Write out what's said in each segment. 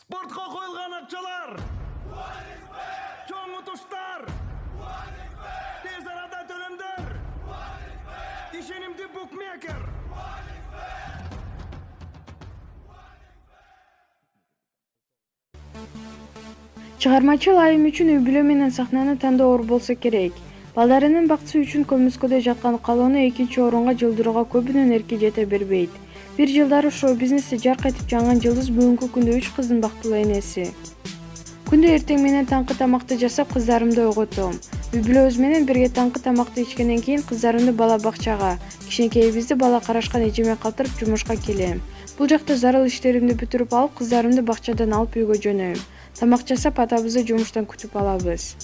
Спортқа қойылған ақшалар, чоң ұтыштар, тез арада төлемдер, ишенимді букмекер. Чыгармачыл айым үчүн үй-бүлө менен сахнаны тандоо оор болсо керек. Балдарынын бактысы үчүн көмүскөдө жаткан Калоону 2-орунга жылдырууга көбүнүн эрки жете бербейт. Бир жылдары шоу-бизнесте жарк этип жанган Жылдыз бүгүнкү күндө 3 кыздын бактылуу энеси. Күндө эртең менен таңкы тамакты жасап, кыздарымды ойготом. Үй-бүлөбүз менен бирге таңкы тамакты ичкенден кийин кыздарымды бала бакчага, кичинекейибизди бала карашкан эжеме калтырып жумушка келем. Бул жакта зарыл иштеримди бүтүрүп алып, кыздарымды бакчадан алып үйгө жөнөйм. Тамак жасап, атабызды жумуштан күтүп алабыз.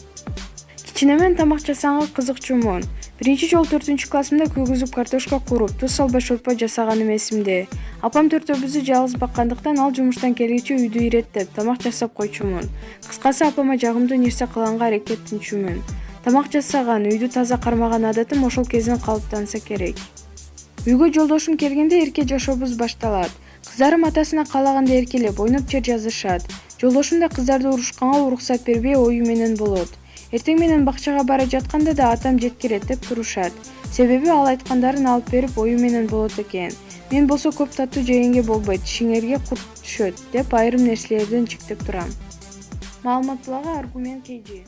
Кичинемен тамак жасаганга кызыкчумун. Биринчи жолу 4-классымда күйгүзүп картошка кууруп, туз салбай шорпо жасаганым эсимде. Апам төртөөбүздү жалгыз баккандыктан ал жумуштан келгиче үйдү иреттеп, тамак жасап койчумун. Кыскасы апама жагымдуу нерсе кылганга аракеттенчүмүн. Тамак жасаган, үйдү таза кармаган адатым ошол кезинен калыптанса керек. Үйгө жолдошум келгенде эрке жашообуз башталат. Кыздарым атасына каалаганда эркелеп, ойноп жер жазышат. Жолдошум да кыздарды урушканга уруксат бербей ою менен болот. Эртең менен бакчага бара жатканда да атам жеткирет деп турушат. Себеби ал айткандарын алып берип ою менен болот экен. Мен болсо көп таттуу жегенге болбойт, тишиңерге курт түшөт деп айрым нерселерден чектеп турам. Маалыматтууларга аргумент KG.